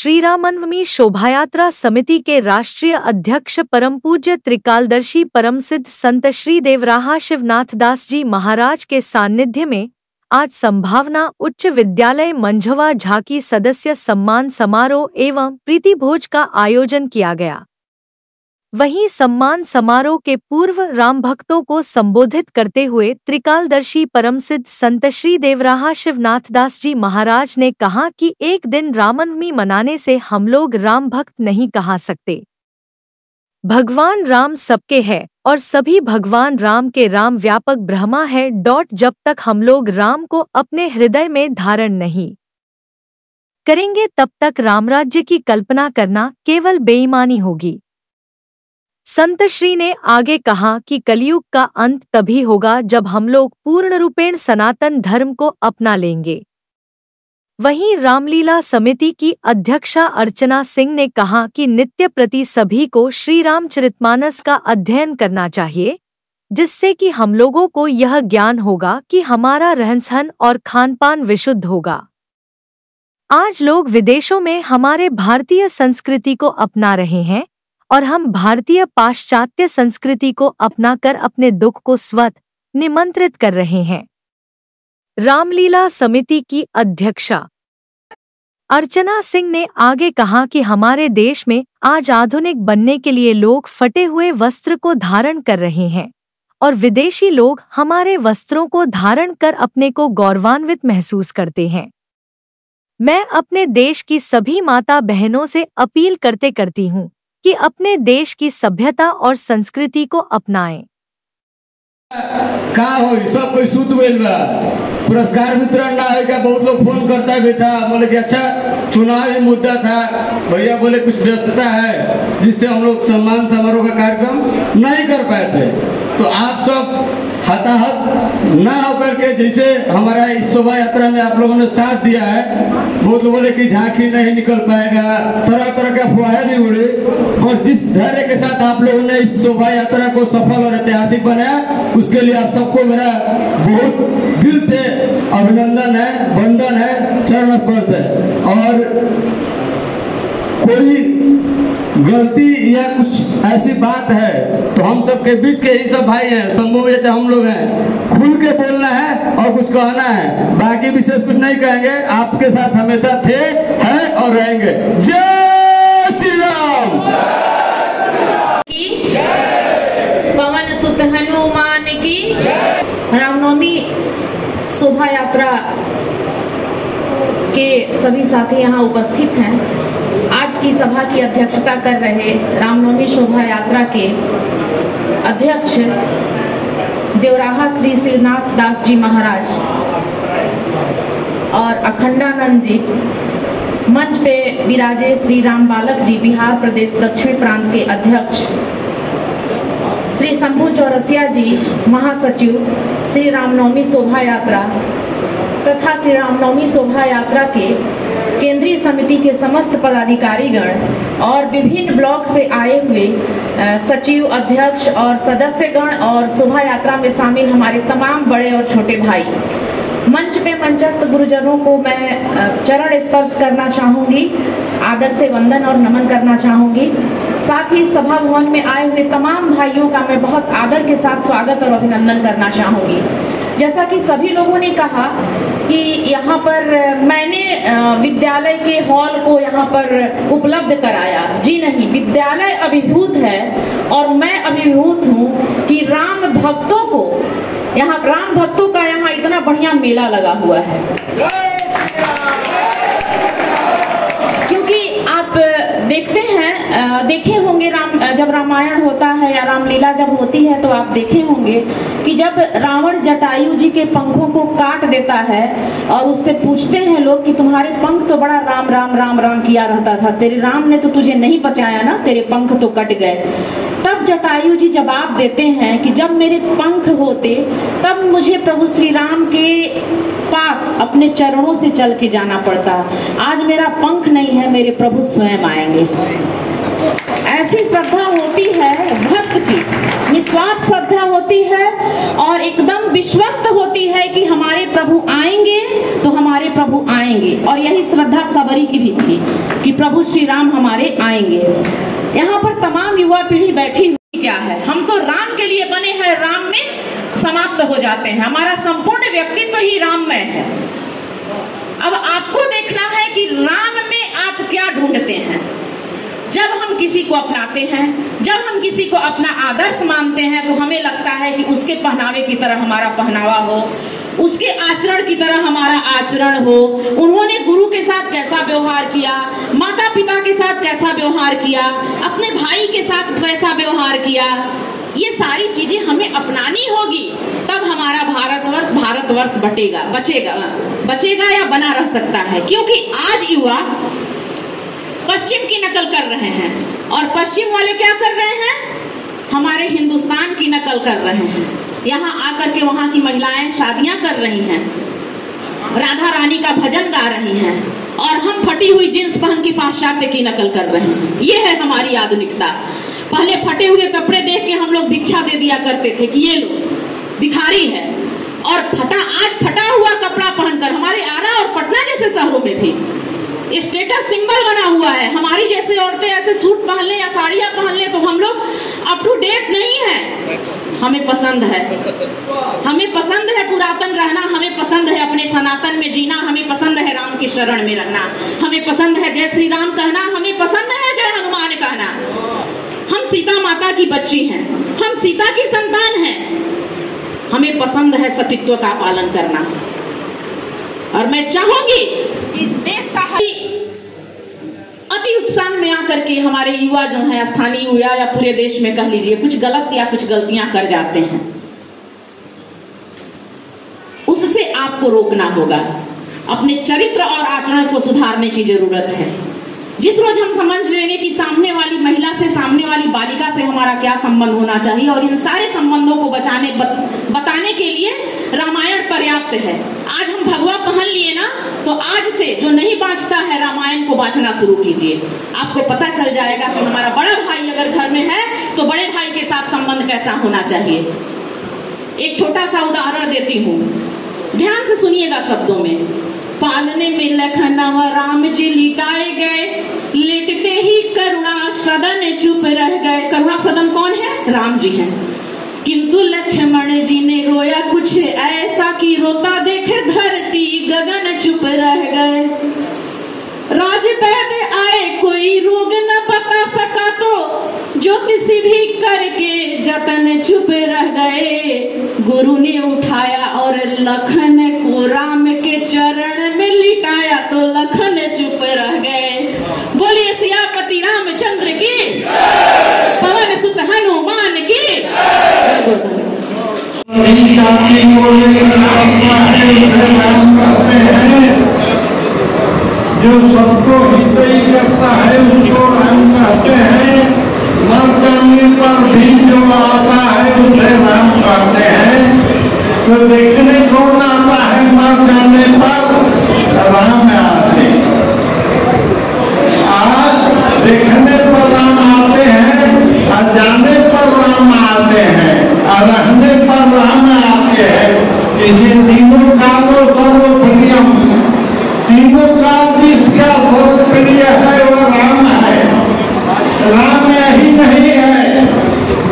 श्रीरामनवमी शोभायात्रा समिति के राष्ट्रीय अध्यक्ष परम पूज्य त्रिकालदर्शी परम सिद्ध संत श्री देवराहा शिवनाथ दास जी महाराज के सानिध्य में आज संभावना उच्च विद्यालय मंझवा झांकी सदस्य सम्मान समारोह एवं प्रीति भोज का आयोजन किया गया। वहीं सम्मान समारोह के पूर्व राम भक्तों को संबोधित करते हुए त्रिकालदर्शी परम सिद्ध संत श्री देवराहा शिवनाथ दास जी महाराज ने कहा कि एक दिन रामनवमी मनाने से हम लोग राम भक्त नहीं कहा सकते। भगवान राम सबके है और सभी भगवान राम के राम व्यापक ब्रह्मा है। जब तक हम लोग राम को अपने हृदय में धारण नहीं करेंगे तब तक रामराज्य की कल्पना करना केवल बेईमानी होगी। संत श्री ने आगे कहा कि कलयुग का अंत तभी होगा जब हम लोग पूर्ण रूपेण सनातन धर्म को अपना लेंगे। वहीं रामलीला समिति की अध्यक्षा अर्चना सिंह ने कहा कि नित्य प्रति सभी को श्री रामचरितमानस का अध्ययन करना चाहिए, जिससे कि हम लोगों को यह ज्ञान होगा कि हमारा रहन-सहन और खान-पान विशुद्ध होगा। आज लोग विदेशों में हमारे भारतीय संस्कृति को अपना रहे हैं और हम भारतीय पाश्चात्य संस्कृति को अपनाकर अपने दुख को स्वतः निमंत्रित कर रहे हैं। रामलीला समिति की अध्यक्षा अर्चना सिंह ने आगे कहा कि हमारे देश में आज आधुनिक बनने के लिए लोग फटे हुए वस्त्र को धारण कर रहे हैं और विदेशी लोग हमारे वस्त्रों को धारण कर अपने को गौरवान्वित महसूस करते हैं। मैं अपने देश की सभी माता बहनों से अपील करती हूँ कि अपने देश की सभ्यता और संस्कृति को अपनाएं। का हो सब कोई सूत गइल बा, पुरस्कार वितरण ना होगा। बहुत लोग फोन करता भी था, बोले कि अच्छा चुनावी मुद्दा था भैया, बोले कुछ व्यस्तता है जिससे हम लोग सम्मान समारोह का कार्यक्रम नहीं कर पाए थे। तो आप सब हताहत ना होकर के, जैसे हमारा इस शोभा यात्रा में आप लोगों ने साथ दिया है। बहुत लोगों ने कि झांकी नहीं निकल पाएगा, तरह तरह के अफवाहें भी उड़े, और जिस धैर्य के साथ आप लोगों ने इस शोभा यात्रा को सफल और ऐतिहासिक बनाया, उसके लिए आप सबको मेरा बहुत दिल से अभिनंदन है, वंदन है, चरण स्पर्श है। और कोई गलती या कुछ ऐसी बात है तो हम सबके बीच के ही सब भाई हैं, समूह जैसे हम लोग हैं, खुल के बोलना है और कुछ कहना है। बाकी विशेष कुछ नहीं कहेंगे, आपके साथ हमेशा थे, हैं और रहेंगे। जय श्री राम। पवन सुत हनुमान की। रामनवमी शोभा यात्रा के सभी साथी यहाँ उपस्थित हैं। आज की सभा की अध्यक्षता कर रहे रामनवमी शोभा यात्रा के अध्यक्ष देवराहा श्री शिवनाथ दास जी महाराज और अखंडानंद जी, मंच पे विराजे श्री राम बालक जी, बिहार प्रदेश दक्षिण प्रांत के अध्यक्ष श्री शंभू चौरसिया जी, महासचिव श्री रामनवमी शोभा यात्रा तथा श्री रामनवमी शोभा यात्रा के केंद्रीय समिति के समस्त पदाधिकारीगण और विभिन्न ब्लॉक से आए हुए सचिव, अध्यक्ष और सदस्यगण और शोभा यात्रा में शामिल हमारे तमाम बड़े और छोटे भाई, मंच पे मंचस्थ गुरुजनों को मैं चरण स्पर्श करना चाहूंगी, आदर से वंदन और नमन करना चाहूंगी। साथ ही सभा भवन में आए हुए तमाम भाइयों का मैं बहुत आदर के साथ स्वागत और अभिनंदन करना चाहूंगी। जैसा कि सभी लोगों ने कहा कि यहाँ पर मैंने विद्यालय के हॉल को यहाँ पर उपलब्ध कराया, जी नहीं, विद्यालय अभिभूत है और मैं अभिभूत हूँ कि राम भक्तों का यहाँ इतना बढ़िया मेला लगा हुआ है। क्योंकि आप देखते हैं, देखे होंगे जब रामायण होता है या रामलीला जब होती है तो आप देखे होंगे कि जब रावण जटायु जी के पंखों को काट देता है और उससे पूछते हैं लोग कि तुम्हारे पंख तो बड़ा राम राम राम राम किया रहता था, तेरे राम ने तो तुझे नहीं बचाया ना, तेरे पंख तो कट गए। तब जटायु जी जवाब देते हैं कि जब मेरे पंख होते तब मुझे प्रभु श्री राम के पास अपने चरणों से चल के जाना पड़ता, आज मेरा पंख नहीं है, मेरे प्रभु स्वयं आएंगे। ऐसी श्रद्धा होती है भक्त की, निस्वार्थ श्रद्धा होती है और एकदम विश्वस्त होती है कि हमारे प्रभु आएंगे तो हमारे प्रभु आएंगे। और यही श्रद्धा सबरी की भी थी कि प्रभु श्री राम हमारे आएंगे। यहाँ पर तमाम युवा पीढ़ी बैठी हुई क्या है, हम तो राम के लिए बने हैं, राम में समाप्त हो जाते हैं, हमारा संपूर्ण व्यक्तित्व ही राममय है। अब आपको देखना है कि राम में आप क्या ढूंढते हैं। जब हम किसी को अपनाते हैं, जब हम किसी को अपना आदर्श मानते हैं, तो हमें लगता है कि उसके पहनावे की तरह हमारा पहनावा हो, उसके आचरण की तरह हमारा आचरण हो, उन्होंने गुरु के साथ कैसा व्यवहार किया, माता पिता के साथ कैसा व्यवहार किया, अपने भाई के साथ कैसा व्यवहार किया, ये सारी चीजें हमें अपनानी होगी। तब हमारा भारतवर्ष बचेगा या बना रह सकता है। क्योंकि आज युवा पश्चिम की नकल कर रहे हैं, और पश्चिम वाले क्या कर रहे हैं, हमारे हिंदुस्तान की नकल कर रहे हैं। यहाँ आकर के वहाँ की महिलाएं शादियां कर रही हैं, राधा रानी का भजन गा रही हैं, और हम फटी हुई जींस पहन की पाश्चात्य की नकल कर रहे हैं। ये है हमारी आधुनिकता। पहले फटे हुए कपड़े देख के हम लोग भिक्षा दे दिया करते थे कि ये लो भिखारी है, और आज फटा हुआ कपड़ा पहनकर हमारे आरा और पटना जैसे शहरों में भी स्टेटस सिंबल बना हुआ है। हमारी जैसे औरतें ऐसे सूट पहन ले या साड़ियां पहन ले तो हम लोग अप टू डेट नहीं है। हमें पसंद है, हमें पसंद है पुरातन रहना, हमें पसंद है अपने सनातन में जीना, हमें पसंद है राम की शरण में रहना, हमें पसंद है जय श्री राम कहना, हमें पसंद है जय हनुमान कहना। हम सीता माता की बच्ची हैं, हम सीता की संतान हैं, हमें पसंद है सतीत्व का पालन करना। और मैं चाहूंगी इस देश का अति उत्साह में आकर के हमारे युवा जो है, स्थानीय युवा या पूरे देश में कह लीजिए, कुछ गलत या कुछ गलतियां कर जाते हैं, उससे आपको रोकना होगा। अपने चरित्र और आचरण को सुधारने की जरूरत है। जिस रोज हम समझ लेंगे कि सामने वाली महिला से, सामने वाली बालिका से हमारा क्या संबंध होना चाहिए, और इन सारे संबंधों को बताने के लिए रामायण पर्याप्त है। आज हम भगवा पहन लिए ना, तो आज से जो नहीं बाँचता है रामायण को बाँचना शुरू कीजिए। आपको पता चल जाएगा कि हमारा बड़ा भाई अगर घर में है तो बड़े भाई के साथ संबंध कैसा होना चाहिए। एक छोटा सा उदाहरण देती हूँ, ध्यान से सुनिएगा शब्दों में। पालने में लखनऊ राम जी लिटाए गए, लेटते ही करुणा सदन चुप रह गए। करुणा सदन कौन है? राम जी हैं। किंतु लक्ष्मण जी ने रोया कुछ ऐसा कि रोता देखे धरती गगन चुप रह गए। राजवैद्य आए कोई रोग न बता सका तो ज्योतिष भी करके जतन चुप रह गए। गुरु ने उठाया और लखन को राम के चरण में लिटाया तो लखन चुप रह गए। बोलिए सियापति रामचंद्र की, पवन सुत हनुमान की। जो सबको हितई करता है उसको राम कहते हैं। मर जाने पर भी जो आता है उसे राम कहते हैं। तो देखने कौन आता है मर जाने पर? राम आते। आज देखने पर राम आते हैं, और जाने पर राम आते हैं, और रहने पर राम आते हैं। इन तीनों कालों सर्वप्रियम, तीनों काल जिसका सर्वप्रिय है वह राम है। राम यही नहीं है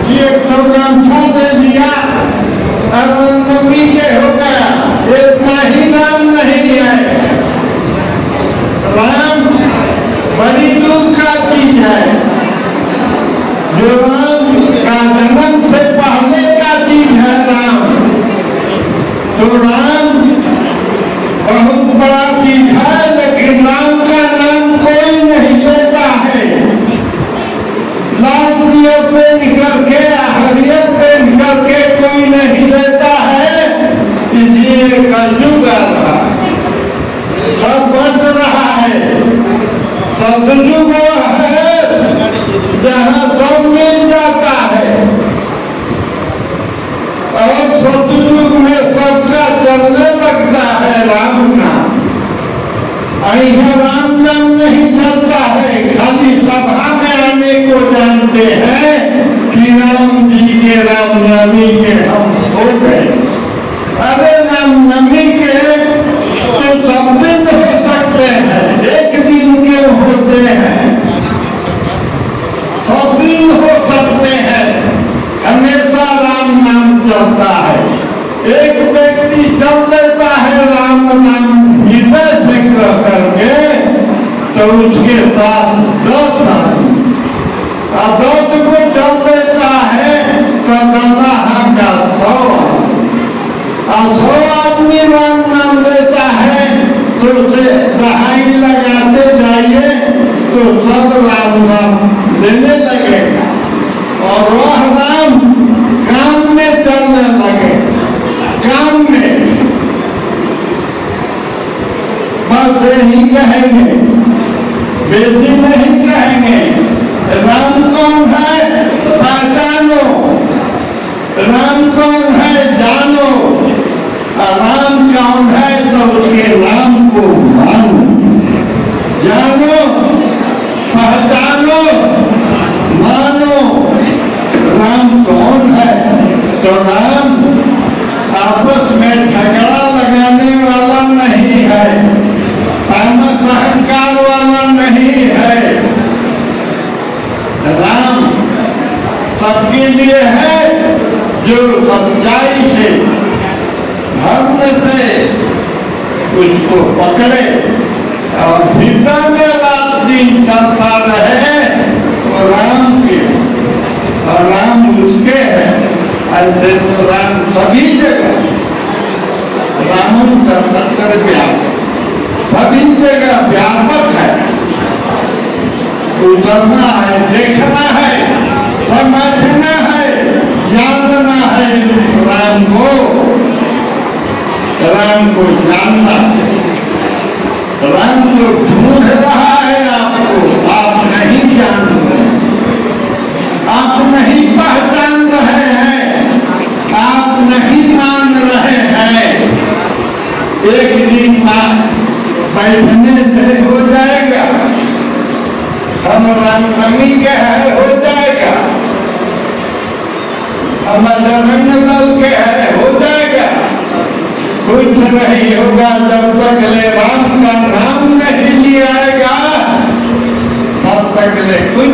कि एक सौगंधा ले लिया और नमी के हो गया, इतना ही राम नहीं है। राम बड़ी दूर का चीज है। जो राम का जन्म से पहले का चीज है राम, तो राम बहुत बड़ा चीज है। लेकिन राम का नाम कोई नहीं लेता है। लाल प्रिय पेन करके, हरियर पेन करके कोई नहीं लेता है। इसलिए कलयुग आता सब बच रहा है। सतयुग है जहाँ सब मिल जाता है, और सतयुग में सबका चलने लगता है राम नाम। यहाँ राम नाम नहीं चलता है, खाली सभा में आने को जानते हैं कि राम जी के रामनामी के हम हो गए। अरे रामनामी के में चलने लगे, काम में। बस यही कहेंगे, बेटी नहीं कहेंगे। राम कौन है पहचानो, राम कौन है जानो, राम कौन है तो उसके नाम को मानो। जानो, पहचानो, मानो राम कौन है। तो राम आपस में झगड़ा लगाने वाला नहीं है, तामस अहंकार वाला नहीं है। राम सबके लिए है जो सच्चाई से, धर्म से उसको पकड़े और भीतर में रात दिन चलता रहे, तो राम के और राम उसके है। ऐसे तो राम सभी जगह, राम का सत्तर व्यापक, सभी जगह व्यापक है। उतरना है, देखना है, समझना है, जानना है राम को जानना। राम को ढूंढ रहा है आपको, आप नहीं जान रहे, आप नहीं पहचान रहे हैं, आप नहीं मान रहे हैं। एक दिन बैठने से हो जाएगा, हम रामनवमी के है हो जाएगा, हम बजरंग दल के है हो जाएगा। कुछ नहीं होगा जब तक ले राम का नाम नहीं लिया, तब तक ले कुछ